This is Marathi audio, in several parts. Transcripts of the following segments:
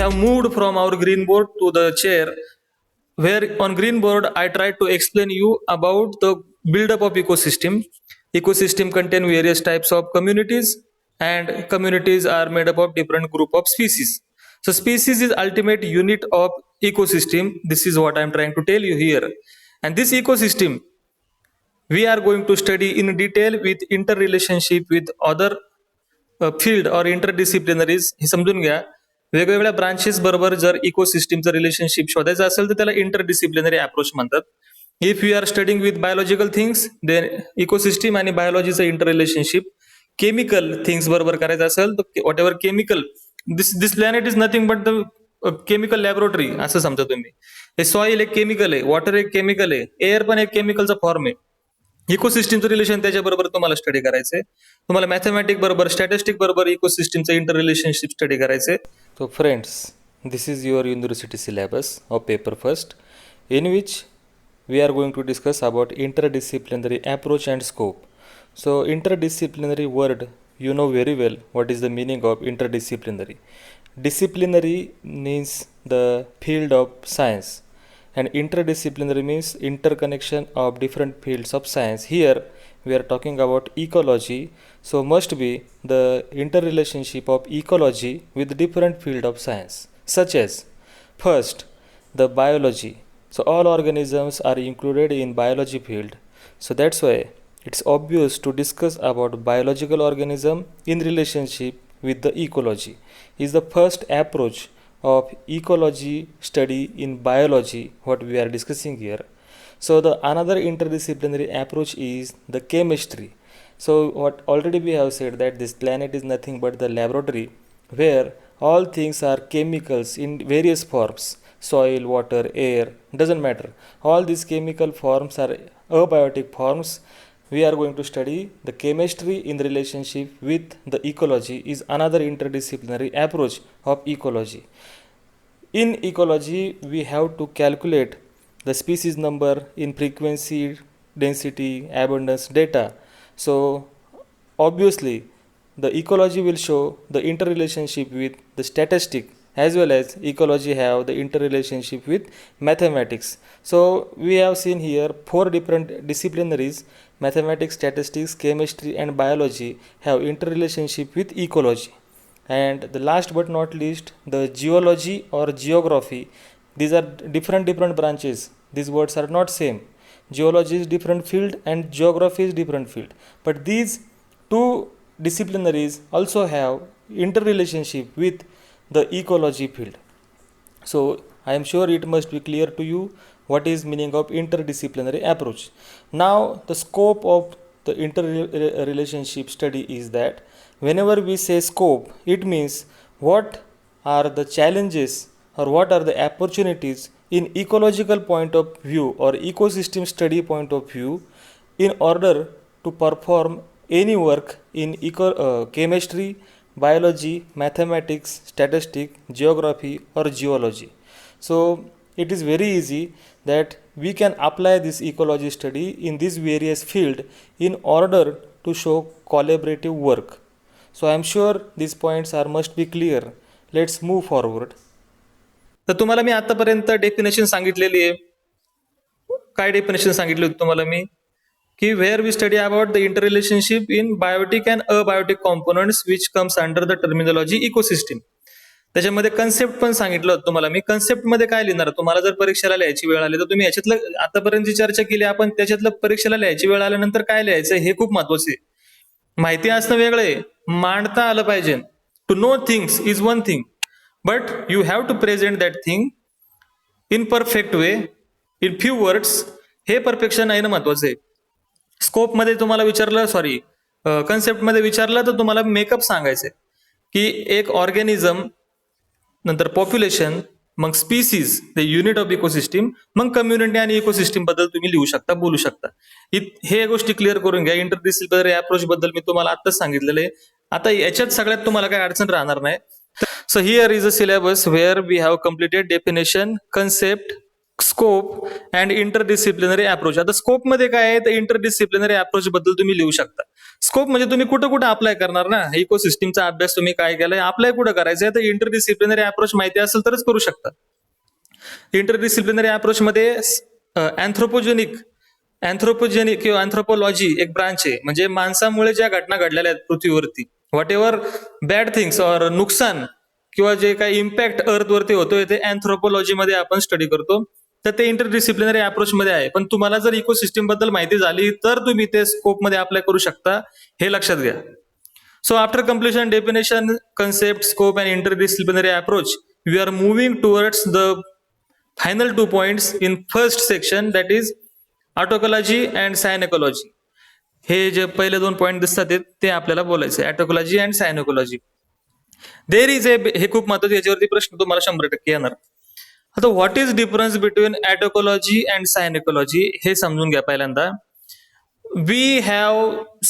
have moved from our green board to the chair, where on green board I tried to explain you about the buildup of ecosystem. Ecosystem contain various types of communities, and communities are made up of different group of species. So species is ultimate unit of ecosystem. This is what I am trying to tell you here. And this ecosystem we are going to study in detail with interrelationship with other field और इंटरडिसिप्लिनरीज हे समजून घ्या. वेगवेगळ्या ब्रांचेस बरोबर जर इकोसिस्टीमचं रिलेशनशिप शोधायचं असेल तर त्याला इंटरडिसिप्लिनरी अप्रोच म्हणतात. If you are studying with biological things then ecosystem आणि बायोलॉजीचं इंटर रिलेशनशिप केमिकल थिंग्स बरोबर करायचं असेल तर whatever chemical this planet is nothing but the chemical laboratory असं समजा तुम्ही. हे सॉइल एक केमिकल आहे, वॉटर एक केमिकल आहे, एअर पण एक केमिकलचा फॉर्म आहे. इकोसिस्टीमचं रिलेशन त्याच्याबरोबर तुम्हाला स्टडी करायचंय. तुम्हाला मॅथमॅटिक बरोबर स्टॅटिस्टिक बरोबर इकोसिस्टीमचं इंटर रिलेशनशिप स्टडी करायचंय. So friends, this is your university syllabus of paper first, in which we are going to discuss about interdisciplinary approach and scope. So interdisciplinary word, you know very well what is the meaning of interdisciplinary. Disciplinary means the field of science, and interdisciplinary means interconnection of different fields of science. Here we are talking about ecology, so must be the interrelationship of ecology with different field of science, such as first the biology. So all organisms are included in biology field, so that's why it's obvious to discuss about biological organism in relationship with the ecology is the first approach of ecology study in biology what we are discussing here. So the another interdisciplinary approach is the chemistry. So what already we have said that this planet is nothing but the laboratory where all things are chemicals in various forms, soil, water, air, doesn't matter, all these chemical forms are abiotic forms. We are going to study the chemistry in the relationship with the ecology is another interdisciplinary approach of ecology. In ecology we have to calculate the species number in frequency, density, abundance data. So obviously the ecology will show the interrelationship with the statistic, as well as ecology have the interrelationship with mathematics. So we have seen here four different disciplinaries: mathematics, statistics, chemistry and biology have interrelationship with ecology. And the last but not least, the geology or geography, these are different branches. These words are not same. Geology is different field and geography is different field, but these two disciplinaries also have interrelationship with the ecology field. So I am sure it must be clear to you what is meaning of interdisciplinary approach. Now the scope of the interrelationship study is that whenever we say scope, it means what are the challenges or what are the opportunities in ecological point of view or ecosystem study point of view in order to perform any work in chemistry, biology, mathematics, statistics, geography or geology. So it is very easy that we can apply this ecology study in these various field in order to show collaborative work. So I am sure these points are must be clear. Let's move forward. तर तुम्हाला मी आतापर्यंत डेफिनेशन सांगितलेली आहे. काय डेफिनेशन सांगितली होती तुम्हाला मी की where we study about the inter relationship in biotic and abiotic components which comes under the terminology ecosystem. त्याच्यामध्ये कन्सेप्ट पण सांगितलं होतं तुम्हाला मी. कन्सेप्ट मध्ये काय लिहिणार, तुम्हाला जर परीक्षेला लिहायची वेळ आली तर तुम्ही याच्यातलं आतापर्यंत जी चर्चा केली आपण त्याच्यातलं परीक्षेला लिहायची वेळ आल्यानंतर काय लिहायचं हे खूप महत्वाचं आहे. माहिती असणं वेगळं आहे, मांडता आलं पाहिजे. To know things is one thing, but you have to present that thing in perfect way in few words. हे परफेक्शन आहे ना महत्वाचं आहे. स्कोप मध्ये तुम्हाला विचारलं, सॉरी कन्सेप्ट मध्ये विचारलं तर तुम्हाला मेकअप सांगायचंय की एक ऑर्गॅनिझम, नंतर पॉप्युलेशन, मग species the unit of ecosystem, मग कम्युनिटी आणि इकोसिस्टीम बद्दल तुम्ही लिहू शकता, बोलू शकता. हे गोष्टी क्लिअर करून घ्या. इंटरडिसिप्लिनरी अप्रोच बद्दल मी तुम्हाला आताच सांगितलेलं आहे. आता याच्यात सगळ्यात तुम्हाला काही अडचण राहणार नाही. So here is a syllabus where we have completed definition, concept, scope and interdisciplinary approach. आता स्कोप मध्ये काय आहे तर इंटरडिसिप्लिनरी अप्रोच बद्दल तुम्ही लिहू शकता. स्कोप म्हणजे तुम्ही कुठं कुठं अप्लाय करणार ना, इकोसिस्टीमचा अभ्यास तुम्ही काय केलाय, अप्लाय कुठं करायचंय, तर इंटरडिसिप्लिनरी अप्रोच माहिती असेल तरच करू शकता. इंटरडिसिप्लिनरी अप्रोच मध्ये अँथ्रोपोजेनिक किंवा अँथ्रोपोलॉजी एक ब्रांच आहे, म्हणजे माणसामुळे ज्या घटना घडलेल्या आहेत पृथ्वीवरती, व्हॉट एव्हर बॅड थिंग्स और नुकसान किंवा जे काही इम्पॅक्ट अर्थवरती होतोय ते अँथ्रोपोलॉजी मध्ये आपण स्टडी करतो. तर ते इंटरडिसिप्लिनरी अप्रोच मध्ये आहे. पण तुम्हाला जर इकोसिस्टीम बद्दल माहिती झाली तर तुम्ही ते स्कोप मध्ये अप्लाय करू शकता, हे लक्षात घ्या. So after completion, definition, concept, scope and interdisciplinary approach, we are moving towards the final 2 points in first section, that is autecology and synecology. हे जे पहिले 2 पॉईंट दिसतात ते आपल्याला बोलायचे, ऑटोकॉलॉजी अँड सायनेकॉलॉजी. देर इज हे खूप महत्वाचं, याच्यावरती प्रश्न तुम्हाला 100% येणार. आता what is difference between autecology and synecology हे समजून घ्या पहिल्यांदा. We have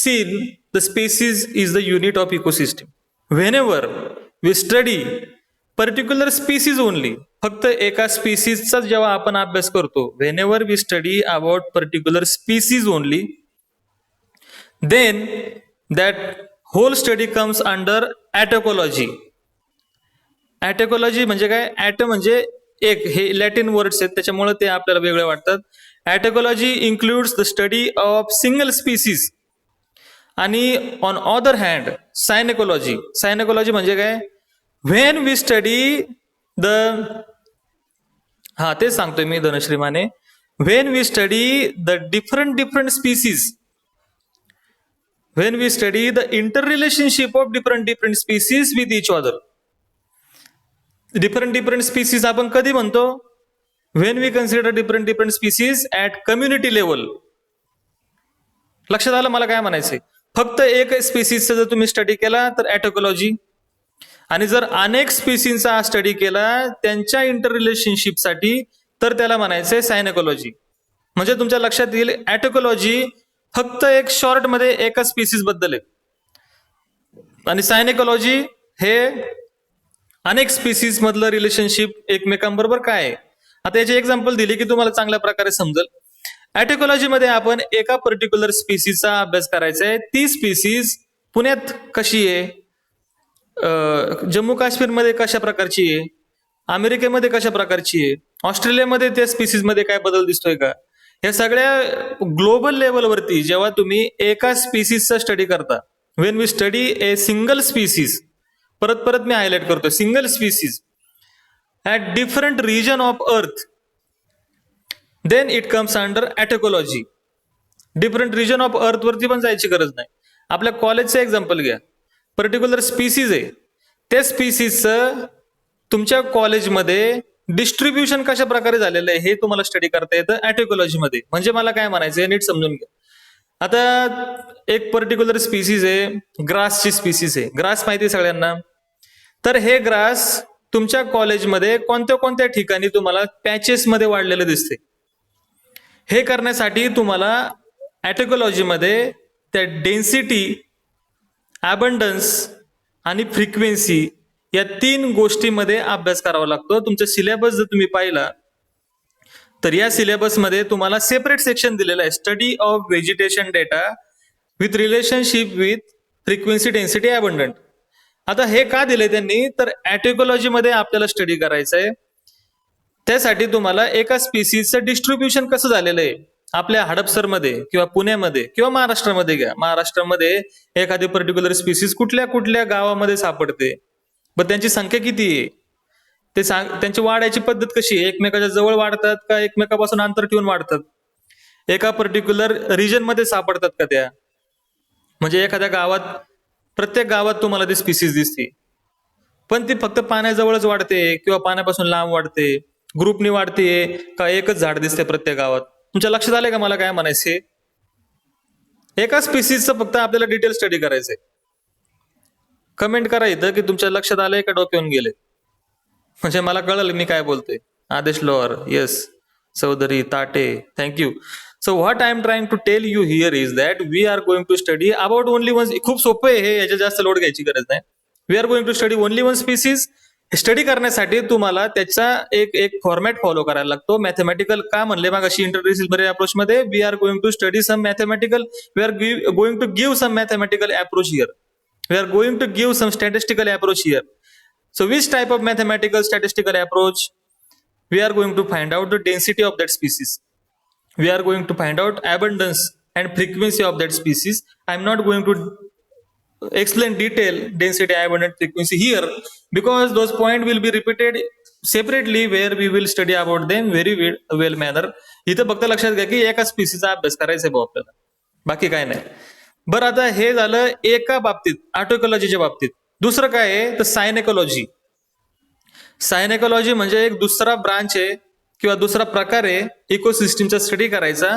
seen the species is the unit of ecosystem. Whenever we study particular species only, फक्त एका स्पीसीजचा जेव्हा आपण अभ्यास करतो, whenever we study about particular species only, then that whole study comes under ॲटोकॉलॉजी. ॲटोकॉलॉजी म्हणजे काय? ॲट म्हणजे एक, हे लॅटिन वर्ड्स आहेत त्याच्यामुळे ते आपल्याला वेगळे वाटतात. Autecology includes the study of single species. आणि ऑन अदर हँड सायनेकॉलॉजी म्हणजे काय? व्हेन वी स्टडी द, हा तेच सांगतोय मी Dhanashree Mane, when we study the different species, when we study the inter relationship of different species with each other. Different species आपण कधी म्हणतो? When we consider different species at community level. लक्षात आलं मला काय म्हणायचंय? फक्त एक स्पीसीजचा जर तुम्ही स्टडी केला तर ॲटोकॉलॉजी, आणि जर अनेक स्पीसीजचा स्टडी केला त्यांच्या इंटर रिलेशनशिपसाठी तर त्याला म्हणायचंय सायनेकॉलॉजी. म्हणजे तुमच्या लक्षात येईल, ॲटोकॉलॉजी फक्त एक शॉर्ट मध्ये एका स्पीसीज बद्दल आहे, आणि सायनेकॉलॉजी हे अनेक स्पीसीज मधलं रिलेशनशिप एकमेकांबरोबर काय आहे. आता याची एक्झाम्पल दिली की तुम्हाला चांगल्या प्रकारे समजेल. ॲटोकॉलॉजी मध्ये आपण एका पर्टिक्युलर स्पीसीजचा अभ्यास करायचा आहे. ती स्पीसीज पुण्यात कशी आहे, जम्मू काश्मीरमध्ये कशा प्रकारची आहे, अमेरिकेमध्ये कशा प्रकारची आहे, ऑस्ट्रेलियामध्ये त्या स्पीसीज मध्ये काय बदल दिसतोय का, या सगळ्या ग्लोबल लेवलवरती जेव्हा तुम्ही एका स्पीसीजचा स्टडी करता, when we study a single species, परत मी हायलाइट करतो, single species at different region of earth, then it comes under autecology. Different region of earth वरती पण जायची गरज नाही. आपल्या कॉलेजचं एक्झाम्पल घ्या, पर्टिक्युलर स्पीसीज आहे, त्या स्पीसीजचं तुमच्या कॉलेजमध्ये डिस्ट्रीब्युशन कशा प्रकारे झालेलं आहे हे तुम्हाला स्टडी करता येतं ॲटोकॉलॉजी मध्ये. म्हणजे मला काय म्हणायचंय नीट समजून घ्या. आता एक पर्टिक्युलर स्पीसीज आहे, ग्रासची स्पीसीज आहे. ग्रास माहिती सगळ्यांना. तर हे ग्रास तुमच्या कॉलेजमध्ये कोणत्या कोणत्या ठिकाणी तुम्हाला पॅचेस मध्ये वाढलेले दिसते. हे करण्यासाठी तुम्हाला ॲटोकॉलॉजीमध्ये त्या डेन्सिटी, अबंडन्स आणि फ्रिक्वेन्सी या 3 गोष्टीमध्ये अभ्यास करावा लागतो. तुमचा सिलेबस जर तुम्ही पाहिला तर या सिलेबसमध्ये तुम्हाला सेपरेट सेक्शन दिलेलं आहे, study of vegetation data with relationship with frequency, density, abundant. आता हे का दिले त्यांनी? तर ॲटोकॉलॉजीमध्ये आपल्याला स्टडी करायचं आहे. त्यासाठी तुम्हाला एका स्पीसीजचं डिस्ट्रीब्युशन कसं झालेलं आहे आपल्या हडपसरमध्ये किंवा पुण्यामध्ये किंवा महाराष्ट्रामध्ये घ्या. महाराष्ट्रामध्ये एखादी पर्टिक्युलर स्पीसीज कुठल्या कुठल्या गावामध्ये सापडते, पण त्यांची संख्या किती आहे, ते त्यांची वाढायची पद्धत कशी आहे, एकमेकाच्या जवळ वाढतात का एकमेकापासून अंतर ठेवून वाढतात, एका पर्टिक्युलर रिजन मध्ये सापडतात का त्या, म्हणजे एखाद्या गावात, प्रत्येक गावात तुम्हाला ती स्पीसीज दिसते, पण ती फक्त पाण्याजवळच वाढते किंवा पाण्यापासून लांब वाढते, ग्रुपनी वाढते का एकच झाड दिसते प्रत्येक गावात. तुमच्या लक्षात आलंय का मला काय म्हणायचंय? एका स्पीसीजचं फक्त आपल्याला डिटेल स्टडी करायचंय. कमेंट करा इथं की तुमच्या लक्षात आलंय का डोक्यावरून गेले, म्हणजे मला कळलं मी काय बोलतोय. आदेश lower, yes. Chaudhary, Tate, thank you. So what I am trying to tell you here is that we are going to study about only one. खूप सोपं आहे हे, याच्या जास्त लोड घ्यायची गरज नाही. We are going to study only one species. Study करण्यासाठी तुम्हाला त्याचा एक एक फॉर्मॅट फॉलो करायला लागतो. मॅथमॅटिकल का म्हणले मग अशी इंटरडिसिप्लिनरी अप्रोच मध्ये we are going to study some mathematical, we are going to give some mathematical approach here, we are going to give some statistical approach here. So which type of mathematical statistical approach? We are going to find out the density of that species. We are going to find out abundance and frequency of that species. I'm not going to explain detail density, abundance, frequency here because those points will be repeated separately where we will study about them very well manner. इथं फक्त लक्षात घ्या की एका स्पीसीचा अभ्यास करायचा आहे भाऊ आपल्याला, बाकी काय नाही. बरं, आता हे झालं एका बाबतीत, ऑटोइकोलॉजीच्या बाबतीत. दुसरं काय आहे तर सायनेकोलॉजी. सायनेकोलॉजी म्हणजे एक दुसरा ब्रांच आहे किंवा दुसरा प्रकार आहे इकोसिस्टीमचा स्टडी करायचा.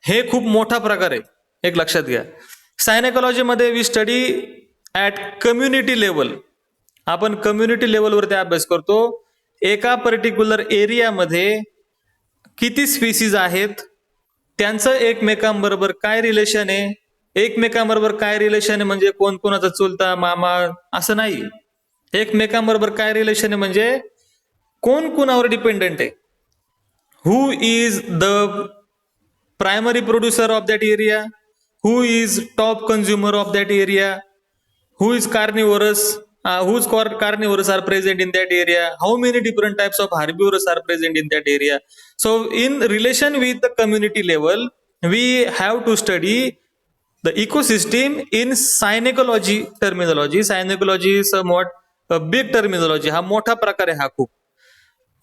हे खूप मोठा प्रकार आहे, एक लक्षात घ्या. सायनेकोलॉजीमध्ये we study at community level. आपण कम्युनिटी लेवलवरती अभ्यास करतो. एका पर्टिक्युलर एरियामध्ये किती स्पीसीज आहेत, त्यांचं एकमेकांबरोबर काय रिलेशन आहे, एकमेकांबरोबर काय रिलेशन आहे म्हणजे कोण कोणाचा चुलता मामा असं नाही. एकमेकांबरोबर काय रिलेशन आहे म्हणजे कोण कोणावर डिपेंडेंट आहे, who is the primary producer of that area, who is top consumer of that area, who is carnivorous, whose carnivores are present in that area, how many different types of herbivores are present in that area. So in relation with the community level, we have to study the ecosystem in synecology terminology. Synecology is somewhat a big terminology. हा मोठा प्रकार आहे हा खूप.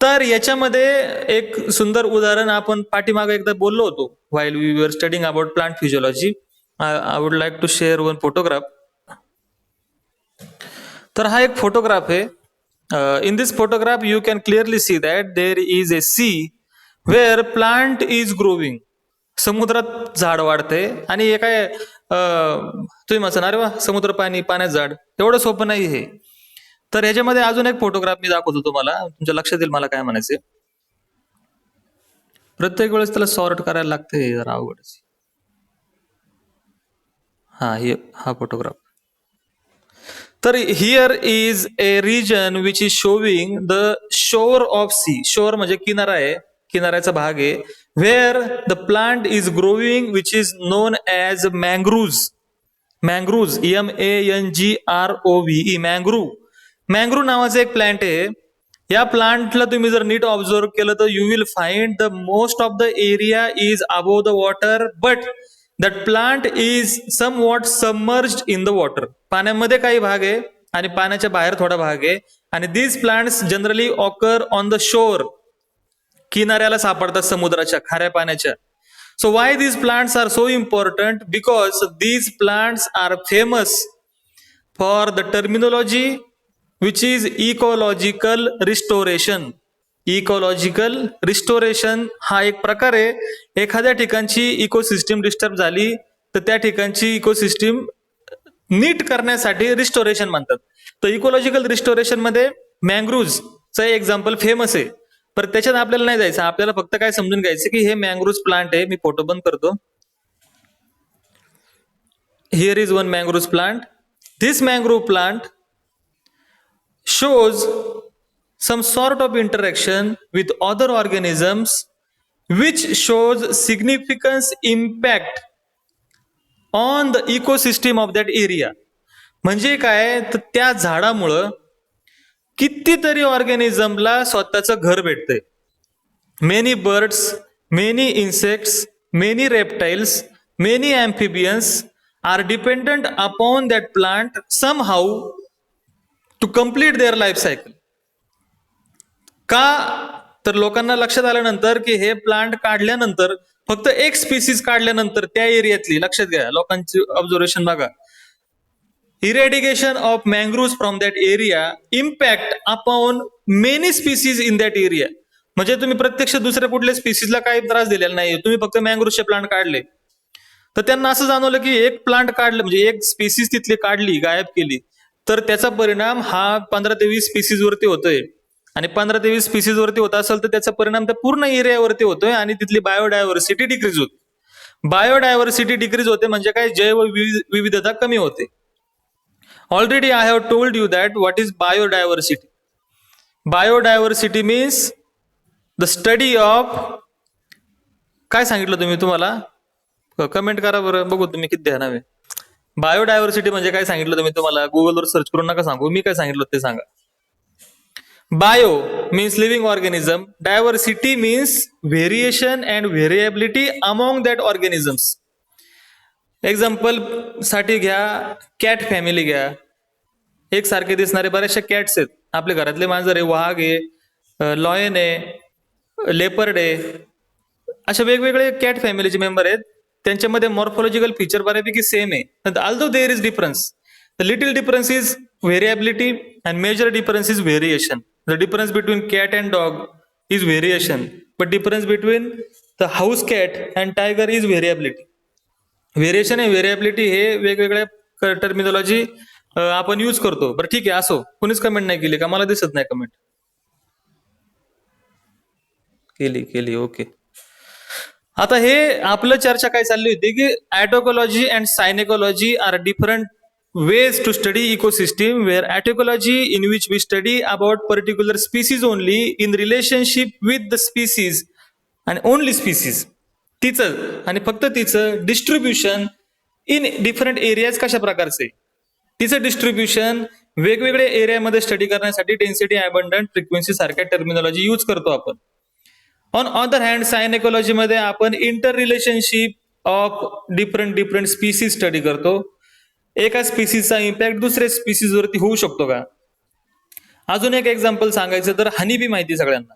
तर याच्यामध्ये एक सुंदर उदाहरण आपण पाठीमागे एकदा बोललो होतो while we were studying about plant physiology. I would like to share one photograph. तर हा एक फोटोग्राफ आहे. In this photograph you can clearly see that there is a sea where plant is growing. समुद्रात झाड वाढते आणि हे काय तुम्ही म्हणा अरे वा समुद्र पाणी पाण्यात झाड, एवढं सोपं नाही हे. तर ह्याच्यामध्ये अजून एक फोटोग्राफ मी दाखवतो तुम्हाला, तुमच्या लक्षात येईल मला काय म्हणायचे. प्रत्येक वेळेस त्याला सॉर्ट करायला लागते जरा अवघड. हा फोटोग्राफ. तर here is a region which is showing the shore of sea. Shore म्हणजे किनारा आहे, किनाऱ्याचा भाग आहे. Where the plant is growing which is known as mangroves. Mangroves MANGROVE mangrove. Mangrove नावाचं एक प्लांट आहे. या प्लांटला तुम्ही जर नीट ऑब्झर्व केलं तर you will find the most of the area is above the water but that plant is somewhat submerged in the water. पाण्यामध्ये काही भाग आहे आणि पाण्याच्या बाहेर थोडा भाग आहे. आणि these plants generally occur on the shore. किनाऱ्याला सापडतात समुद्राच्या खाऱ्या पाण्याच्या. So why these plants are so important? Because these plants are famous for the terminology which is ecological restoration. Ecological restoration हा एक प्रकार आहे. एखाद्या ठिकाणची इकोसिस्टीम डिस्टर्ब झाली तर त्या ठिकाणची इकोसिस्टीम नीट करण्यासाठी रिस्टोरेशन म्हणतात. तर इकोलॉजिकल रिस्टोरेशन मध्ये मँग्रुव्हचं एक्झाम्पल फेमस आहे. पण त्याच्यात आपल्याला नाही जायचं, आपल्याला फक्त काय समजून घ्यायचं की हे मँग्रुव्ह प्लांट आहे. मी फोटो बंद करतो. Here is one mangrove plant. This mangrove plant shows some sort of interaction with other organisms which shows significant impact on the ecosystem of that area. म्हणजे काय तर त्या झाडामुळं कितीतरी ऑर्गॅनिझमला स्वतःचं घर भेटतंय. Many birds, many insects, many reptiles, many amphibians are dependent upon that plant somehow to complete their life cycle. का तर लोकांना लक्षात आल्यानंतर की हे प्लांट काढल्यानंतर फक्त एक स्पीसीज काढल्यानंतर त्या एरियातली, लक्षात घ्या लोकांची ऑब्झर्वेशन बघा, eradication of mangroves from that area impact upon many species in that area. म्हणजे तुम्ही प्रत्यक्ष दुसऱ्या कुठल्या स्पीसीजला काही त्रास दिलेला नाही, तुम्ही फक्त मँग्रुव्हचे प्लांट काढले. तर त्यांना असं जाणवलं की एक प्लांट काढलं म्हणजे एक स्पीसीज तिथली काढली, गायब केली, तर त्याचा परिणाम हा 15 ते 20 स्पीसीज वरती होतोय. आणि 15 ते 20 स्पीसीज वरती होत असेल तर त्याचा परिणाम त्या पूर्ण एरियावरती होतोय आणि तिथली बायोडायव्हर्सिटी डिक्रीज होते. बायोडायव्हर्सिटी डिक्रीज होते म्हणजे काय, जैव विविधता कमी होते. Already I have told you that what is biodiversity. Biodiversity means the study of, काय सांगितलं तुम्ही, तुम्हाला कमेंट करा बरं, बघू तुम्ही किती ध्यान हवे. बायोडायव्हर्सिटी म्हणजे काय सांगितलं तुम्ही, तुम्हाला गुगलवर सर्च करून नका सांगू, मी काय सांगितलं ते सांगा. Bio means living organism, diversity means variation and variability among that organisms. Example साठी घ्या, कॅट फॅमिली घ्या. एक सारखे दिसणारे बऱ्याचशा कॅट्स आहेत आपल्या घरातले, मांजर आहे, वाघ आहे, लॉयन आहे, लेपर्ड आहे, अशा वेगवेगळे कॅट फॅमिलीचे मेंबर आहेत. त्यांच्यामध्ये मॉर्फॉलॉजिकल फीचर बऱ्यापैकी सेम आहे. Although there is difference, the little difference is variability and major difference is variation. The difference between cat and dog is variation, but difference between the house cat and tiger is variability. Variation आणि व्हेरिएबिलिटी हे वेगवेगळ्या टर्मिनॉलॉजी आपण यूज करतो. बरं ठीक आहे, असो. कुणीच कमेंट नाही केली का? मला दिसत नाही कमेंट. केली ओके. आता हे आपलं चर्चा काय चालली होती की autecology and synecology are different ways to study ecosystem, where ecology in which we study about particular species only in relationship with the species and only species, तिचं आणि फक्त तिचं डिस्ट्रीब्युशन इन डिफरंट एरियाज कशा प्रकारचे, तिचं डिस्ट्रीब्युशन वेगवेगळ्या एरियामध्ये स्टडी करण्यासाठी डेन्सिटी, अबंडंट, फ्रिक्वेन्सी सारख्या टर्मिनॉलॉजी यूज करतो आपण. ऑन अदर हँड सायनेकॉलॉजी मध्ये आपण inter relationship of different species study करतो. एका स्पीसीजचा इम्पॅक्ट दुसऱ्या स्पीसीज वरती होऊ शकतो का? अजून एक एक्झाम्पल सांगायचं तर हनीबी माहिती सगळ्यांना.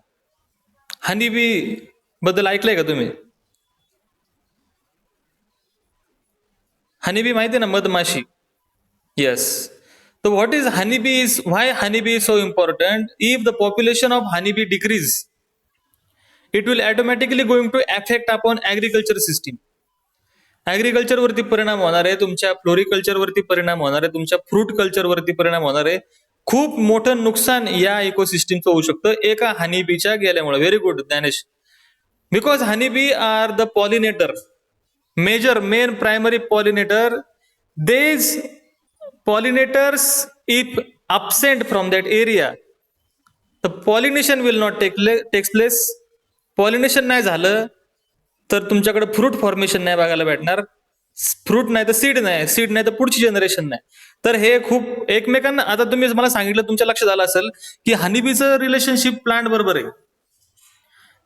हनीबी बद्दल ऐकलंय का तुम्ही? हनीबी माहिती ना, मधमाशी. येस. तर what is honeybee is, why honeybee is so important? If the population of honeybee decrease, it will automatically going to affect upon agriculture system. Agriculture वरती परिणाम होणार आहे, तुमच्या फ्लोरिकल्चर वरती परिणाम होणार आहे, तुमच्या फ्रूट कल्चर वरती परिणाम होणार आहे. खूप मोठं नुकसान या इकोसिस्टीमचं होऊ शकतं एका हनीबीच्या गेल्यामुळे. Very good Dnyanesh. Because honeybee are the pollinator, main primary pollinator. These pollinators if absent from that area, the pollination will not takes place. Pollination नाही झालं तर तुमच्याकडे फ्रूट फॉर्मेशन नाही बघायला भेटणार. फ्रूट नाही तर सीड नाही, सीड नाही तर पुढची जनरेशन नाही. तर हे खूप एकमेकांना, आता तुम्ही मला सांगितलं, तुमच्या लक्षात आलं असेल की हनीबीचं रिलेशनशिप प्लांट बरोबर आहे.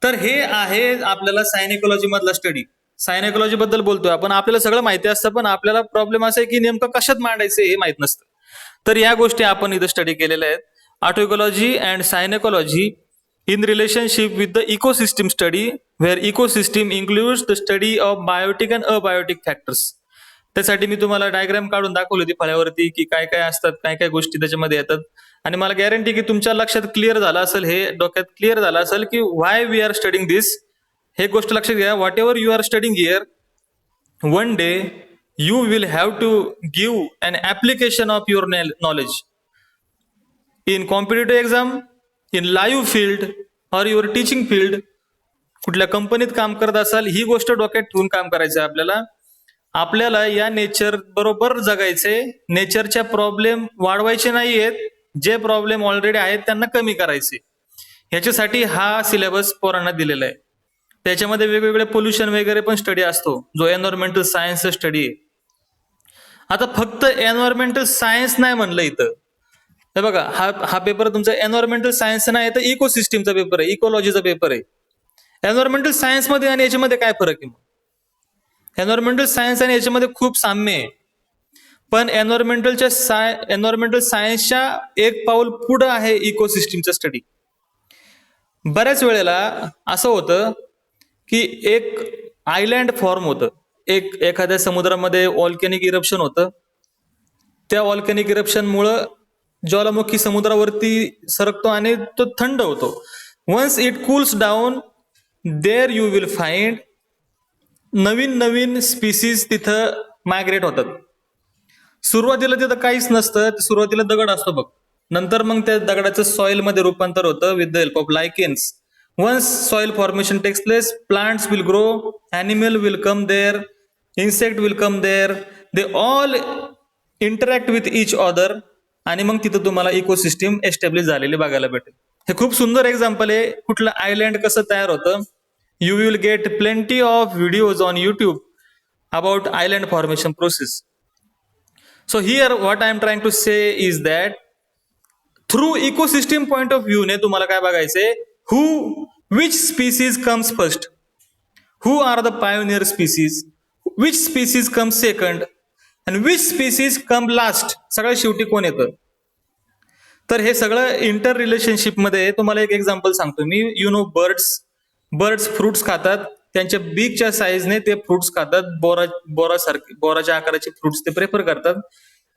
तर हे आहे आपल्याला सायनेकॉलॉजी मधला स्टडी. सायनेकॉलॉजी बद्दल बोलतोय आपण, आपल्याला सगळं माहिती असतं, पण आपल्याला प्रॉब्लेम असा आहे की नेमकं कशात मांडायचं हे माहित नसतं. तर या गोष्टी आपण इथं स्टडी केलेल्या आहेत. ऑटोकॉलॉजी and सायनेकॉलॉजी in relationship with the ecosystem study, where ecosystem includes the study of biotic and abiotic factors. त्यासाठी मी तुम्हाला डायग्राम काढून दाखवली होती फळ्यावरती की काय काय असतात, काय काय गोष्टी त्याच्यामध्ये येतात. आणि मला गॅरंटी की तुमच्या लक्षात क्लिअर झालं असेल, हे डोक्यात क्लिअर झालं असेल की why we are studying this. हे गोष्ट लक्षात घ्या, whatever you are studying here, one day you will have to give an application of your knowledge in competitive exam, in live field or your teaching field. कुठल्या कंपनीत काम करत असाल, ही गोष्ट डोक्यात ठेवून काम करायचं आहे आपल्याला. आपल्याला या नेचर बरोबर जगायचे, नेचरच्या प्रॉब्लेम वाढवायचे नाहीयेत, जे प्रॉब्लेम ऑलरेडी आहेत त्यांना कमी करायचे. ह्याच्यासाठी हा सिलेबस पोरांना दिलेला आहे. त्याच्यामध्ये वेगवेगळे पोल्युशन वगैरे पण स्टडी असतो, जो एन्व्हायरमेंटल सायन्सचा स्टडी आहे. आता फक्त एन्व्हायरमेंटल सायन्स नाही म्हणलं इथं. हे बघा, हा पेपर तुमचा एन्व्हायरमेंटल सायन्स नाही तर इकोसिस्टीमचा पेपर आहे, इकोलॉजीचा पेपर आहे. एन्व्हायरमेंटल सायन्स मध्ये आणि याच्यामध्ये काय फरक आहे? एन्व्हायरमेंटल सायन्स आणि याच्यामध्ये खूप साम्य आहे, पण एन्व्हायरमेंटल सायन्सच्या एक पाऊल पुढं आहे इकोसिस्टीमचा स्टडी. बऱ्याच वेळेला असं होतं की एक आयलँड फॉर्म होतं, एखाद्या समुद्रामध्ये व्हॉल्कॅनिक इरप्शन होतं. त्या व्हॉल्कॅनिक इरप्शनमुळं ज्वालामुखी समुद्रावरती सरकतो आणि तो थंड होतो. Once it cools down, there you will find नवीन स्पीसीज तिथं मायग्रेट होतात. सुरुवातीला तिथं काहीच नसतं, सुरुवातीला दगड असतो बघ, नंतर मग त्या दगडाचं सॉइल मध्ये रूपांतर होतं with the help of lichens. Once soil formation takes place, plants will grow, animal will come there, insect will come there, they all interact with each other, आणि मग तिथं तुम्हाला इकोसिस्टीम एस्टॅब्लिश झालेली बघायला भेटेल. हे खूप सुंदर एक्झाम्पल आहे कुठलं आयलँड कसं तयार होतं. You will get plenty of videos on YouTube about island formation process. So here what I am trying to say is that through ecosystem point of view ने तुम्हाला काय बघायचंय, which species comes first, who are the pioneer species, which species come second आणि विच स्पीसीज कम लास्ट, सगळ्यात शेवटी कोण येतं. तर हे सगळं इंटर रिलेशनशिप मध्ये तुम्हाला एक एक्झाम्पल सांगतो मी. यु नो बर्ड्स फ्रुट्स खातात, त्यांच्या बीकच्या साईजने ते फ्रुट्स खातात, बोराच्या आकाराचे फ्रुट्स ते प्रेफर करतात.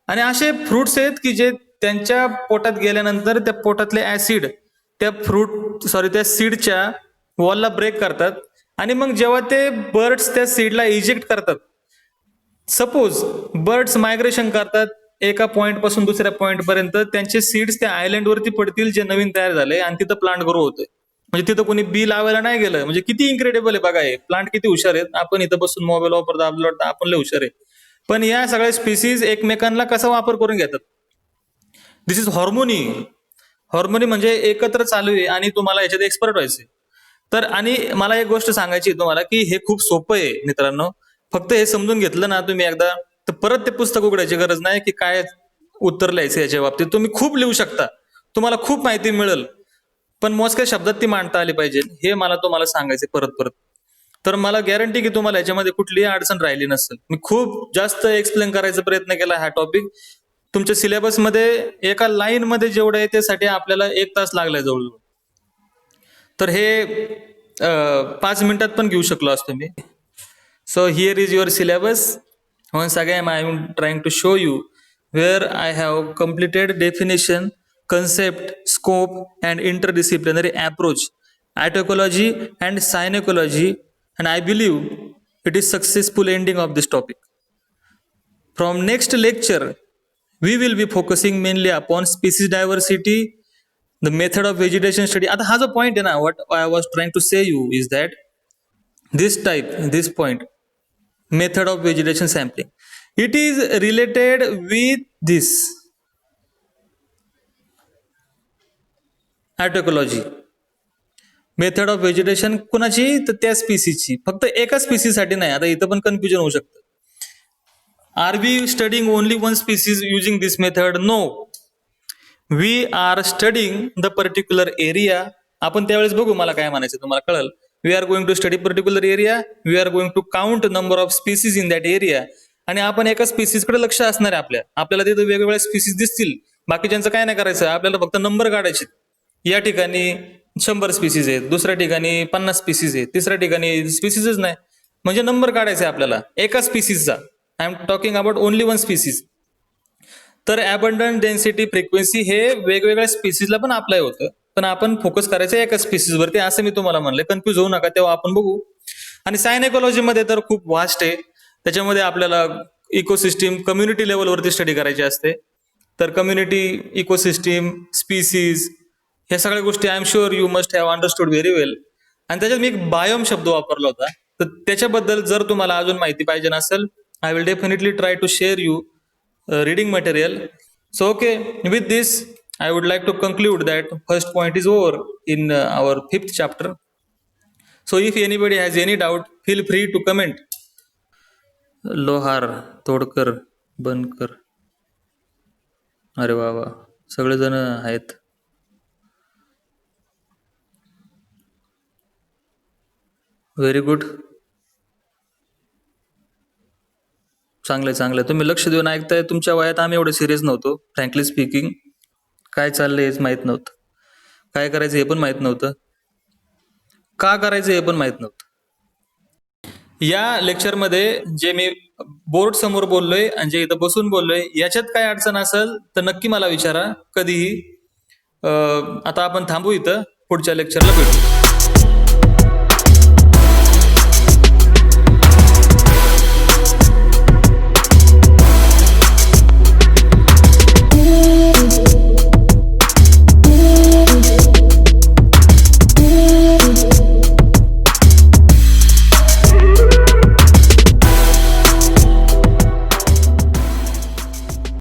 आणि असे फ्रुट्स आहेत की जे त्यांच्या पोटात गेल्यानंतर त्या पोटातले ऍसिड त्या सीडच्या वॉलला ब्रेक करतात. आणि मग जेव्हा ते बर्ड्स त्या सीडला इजेक्ट करतात, सपोज बर्ड्स मायग्रेशन करतात एका पॉइंट पासून दुसऱ्या पॉइंट पर्यंत, त्यांचे सीड्स त्या आयलँड वरती पडतील जे नवीन तयार झाले आणि तिथं प्लांट ग्रो होतोय. म्हणजे तिथं कोणी बी लावायला नाही गेलं. म्हणजे किती इन्क्रेडिबल आहे बघा, हे प्लांट किती हुशार आहेत. आपण इथं बसून मोबाईल वापरतो, आपल्याला वाटतं आपण लय हुशार आहे, पण या सगळ्या स्पीसीज एकमेकांना कसा वापर करून घेतात. दिस इज हार्मोनी म्हणजे एकत्र चालू आहे आणि तुम्हाला याच्यात एक्सपर्ट व्हायचंय. तर आणि मला एक गोष्ट सांगायची तुम्हाला की हे खूप सोपं आहे मित्रांनो. फक्त हे समजून घेतलं ना तुम्ही एकदा, तर परत ते पुस्तक उघडायची गरज नाही की काय उत्तर लिहायचं याच्या बाबतीत. तुम्ही खूप लिहू शकता, तुम्हाला खूप माहिती मिळेल, पण मोजक्या शब्दात ती मांडता आली पाहिजे. हे मला तुम्हाला सांगायचे परत. तर मला गॅरंटी की तुम्हाला याच्यामध्ये कुठलीही अडचण राहिली नसेल. मी खूप जास्त एक्सप्लेन करायचा प्रयत्न केला हा टॉपिक. तुमच्या सिलेबसमध्ये एका लाईन मध्ये जेवढं आहे त्यासाठी आपल्याला 1 तास लागलाय जवळजवळ. तर हे 5 मिनिटात पण घेऊ शकलो असतो मी. So here is your syllabus. Once again I am trying to show you where I have completed definition, concept, scope and interdisciplinary approach, ecology and cynecology, and I believe it is successful ending of this topic. From next lecture, we will be focusing mainly upon species diversity, the method of vegetation study. आता हा जो point आहे ना, what I was trying to say you is that this point, method of vegetation sampling, it is related with this ecology. Method of vegetation कुणाची, तर त्या स्पीसीची, फक्त एका स्पीसीसाठी नाही. आता इथं पण कन्फ्युजन होऊ शकतं. Are we studying only one species using this method? No, we are studying the particular area. आपण त्यावेळेस बघू, मला काय म्हणायचं तुम्हाला कळलं. We are going to study particular area, we are going to count number of species in that area. आणि आपण एका स्पीसीजकडे लक्ष असणार आहे. आपल्याला तिथे वेगवेगळ्या स्पीसीज दिसतील, बाकीच्यांचं काय नाही करायचं, आपल्याला फक्त नंबर काढायचे. या ठिकाणी 100 स्पीसीज आहेत, दुसऱ्या ठिकाणी 50 स्पीसीज आहेत, तिसऱ्या ठिकाणी स्पीसीजच नाही, म्हणजे नंबर काढायचा आहे आपल्याला एका स्पीसीजचा. I am talking about only one species. तर अबंडंट डेन्सिटी फ्रिक्वेन्सी हे वेगवेगळ्या स्पीसीजला पण अप्लाय होतं, पण आपण फोकस करायचं एका स्पीसीजवरती, असं मी तुम्हाला म्हणलं. कन्फ्युज होऊ नका, तेव्हा आपण बघू. आणि सायनेकॉलॉजी मध्ये तर खूप वास्ट आहे. त्याच्यामध्ये आपल्याला इकोसिस्टीम कम्युनिटी लेवलवरती स्टडी करायची असते. तर कम्युनिटी, इकोसिस्टीम, स्पीसीज, ह्या सगळ्या गोष्टी I am sure you must have understood very well. आणि त्याच्यात मी एक बायोम शब्द वापरला होता, तर त्याच्याबद्दल जर तुम्हाला अजून माहिती पाहिजे नसेल, I will definitely try to share you reading material. So okay, with this I would like to conclude that first point is over in our 5th chapter. So if anybody has any doubt, feel free to comment. लोहार, तोडकर, बनकर, अरे वा वा, सगळेजण आहेत. व्हेरी गुड, चांगलं. तुम्ही लक्ष देऊन ऐकताय. तुमच्या वयात आम्ही एवढं सिरियस नव्हतो, फ्रँकली स्पीकिंग. काय चाललंय हेच माहित नव्हतं, काय करायचं हे पण माहित नव्हतं, का करायचं हे पण माहित नव्हतं. या लेक्चरमध्ये जे मी बोर्ड समोर बोललोय आणि जे इथं बसून बोललोय, याच्यात काय अडचण असेल तर नक्की मला विचारा कधीही. आता आपण थांबू इथं, पुढच्या लेक्चरला भेटू.